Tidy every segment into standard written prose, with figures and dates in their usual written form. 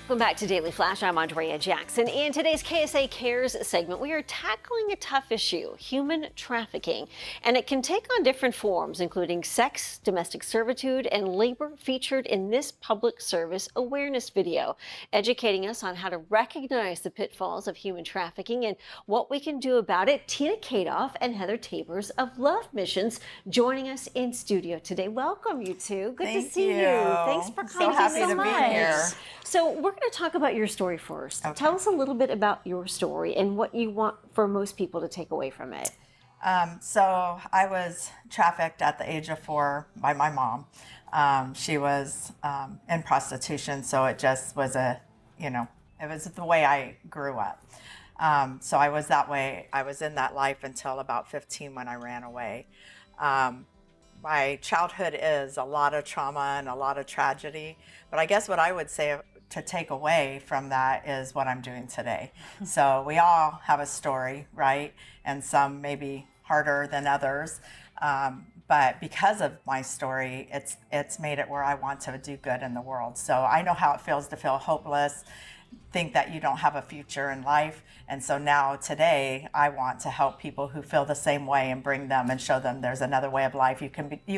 Welcome back to Daily Flash. I'm Andrea Jackson. In today's KSA Cares segment, we are tackling a tough issue, human trafficking. And it can take on different forms, including sex, domestic servitude, and labor, featured in this public service awareness video, educating us on how to recognize the pitfalls of human trafficking and what we can do about it. Tina Kadoff and Heather Tabers of Love Missions joining us in studio today. Welcome, you two. Good to see you. Thanks for coming. So happy to be here. So we're going to talk about your story first. Okay. Tell us a little bit about your story and what you want for most people to take away from it. So I was trafficked at the age of 4 by my mom. She was in prostitution, so it just was it was the way I grew up. So I was that way. I was in that life until about 15 when I ran away. My childhood is a lot of trauma and a lot of tragedy, but I guess what I would say to take away from that is what I'm doing today. So we all have a story, right? And some maybe harder than others. But because of my story, it's made it where I want to do good in the world. So I know how it feels to feel hopeless, think that you don't have a future in life. And so now today I want to help people who feel the same way and bring them and show them there's another way of life. You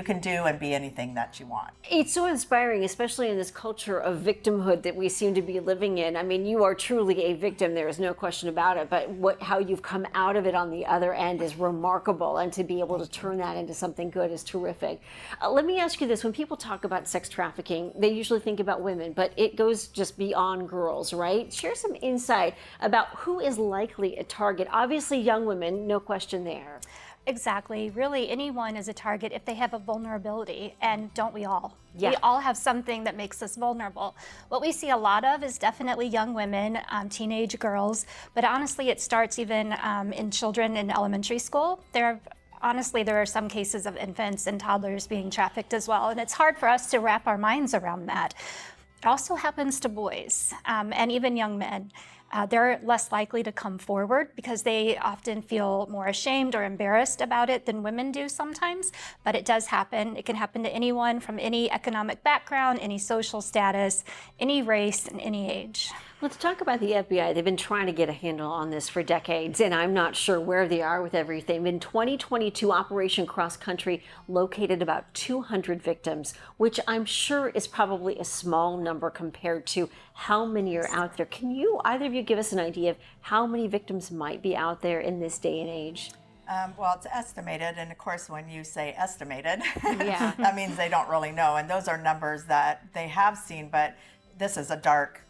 can do and be anything that you want. It's so inspiring, especially in this culture of victimhood that we seem to be living in. I mean, you are truly a victim, there is no question about it, but how you've come out of it on the other end is remarkable, and to be able to turn that into something good is terrific. Let me ask you this. When people talk about sex trafficking, they usually think about women, but it goes just beyond girls, right? Share some insight about who is likely a target. Obviously young women, no question there. Exactly. Really, anyone is a target if they have a vulnerability, and don't we all? Yeah. We all have something that makes us vulnerable. What we see a lot of is definitely young women, teenage girls, but honestly it starts even in children in elementary school. Honestly, there are some cases of infants and toddlers being trafficked as well, and it's hard for us to wrap our minds around that. It also happens to boys and even young men. They're less likely to come forward because they often feel more ashamed or embarrassed about it than women do sometimes, but it does happen. It can happen to anyone from any economic background, any social status, any race, and any age. Let's talk about the FBI. They've been trying to get a handle on this for decades, and I'm not sure where they are with everything. In 2022, Operation Cross Country located about 200 victims, which I'm sure is probably a small number compared to how many are out there. Can you, either of you, give us an idea of how many victims might be out there in this day and age? Well, it's estimated, and of course when you say estimated, Yeah. that means they don't really know, and those are numbers that they have seen, but this is a dark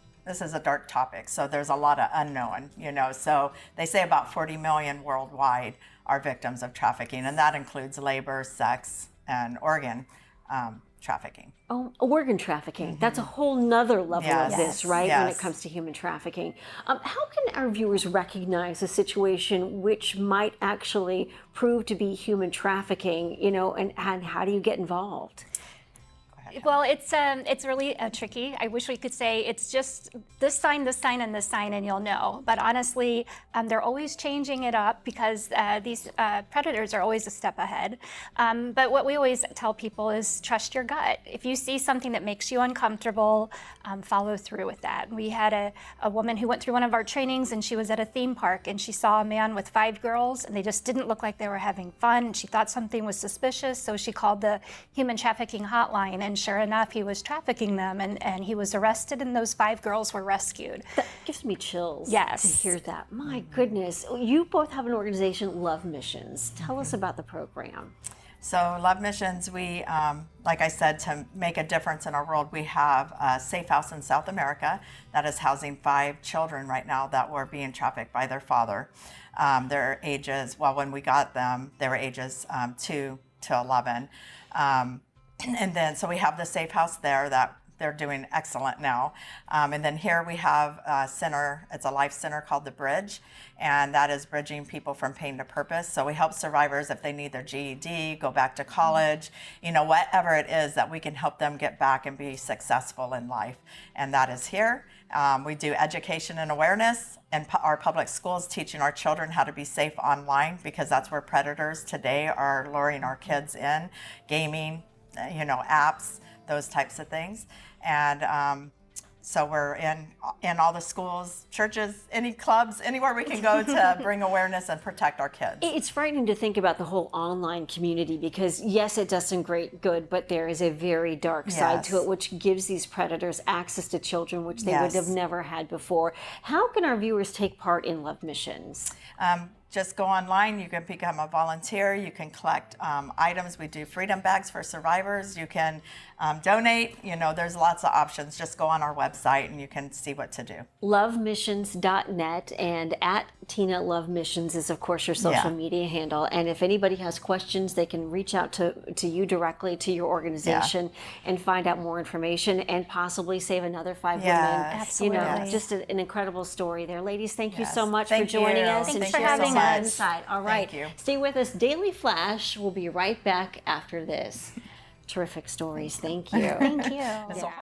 topic, so there's a lot of unknown, so they say about 40 million worldwide are victims of trafficking, and that includes labor, sex, and organ trafficking. Oh, organ trafficking. That's a whole nother level of this, right? Yes. When it comes to human trafficking. How can our viewers recognize a situation which might actually prove to be human trafficking, and how do you get involved? Well, it's really tricky. I wish we could say it's just this sign, and this sign, and you'll know. But honestly, they're always changing it up because these predators are always a step ahead. But what we always tell people is trust your gut. If you see something that makes you uncomfortable, follow through with that. We had a woman who went through one of our trainings, and she was at a theme park, and she saw a man with 5 girls, and they just didn't look like they were having fun. She thought something was suspicious, so she called the human trafficking hotline, and sure enough, he was trafficking them, and he was arrested, and those 5 girls were rescued. That gives me chills. Yes. To hear that. My goodness. You both have an organization, Love Missions. Tell us about the program. So Love Missions, we, like I said, to make a difference in our world, we have a safe house in South America that is housing 5 children right now that were being trafficked by their father. Their ages, well, when we got them, they were ages 2 to 11. And then, so we have the safe house there that they're doing excellent now. And then here we have a center, it's a life center called The Bridge, and that is bridging people from pain to purpose. So we help survivors if they need their GED, go back to college, whatever it is that we can help them get back and be successful in life. And that is here. We do education and awareness in our public schools, teaching our children how to be safe online, because that's where predators today are luring our kids in, gaming, apps, those types of things. And So we're in all the schools, churches, any clubs, anywhere we can go to bring awareness and protect our kids. It's frightening to think about the whole online community because, yes, it does some great good, but there is a very dark side to Yes. it, which gives these predators access to children, which they would Yes. have never had before. How can our viewers take part in Love Missions? Just go online. You can become a volunteer. You can collect items. We do freedom bags for survivors. You can donate. You know, there's lots of options. Just go on our website and you can see what to do. Lovemissions.net, and at Tina Love Missions is, of course, your social Yeah. media handle. And if anybody has questions, they can reach out to you directly, to your organization, and find out more information and possibly save another 5 women. Yes. You know, Absolutely. just an incredible story there. Ladies, thank you so Yes. much Thank for joining you. us. Thanks and for sharing having some us. insight. All right. Thank you. Stay with us. Daily Flash will be right back after this. Terrific stories. Thank you. Thank you. It's a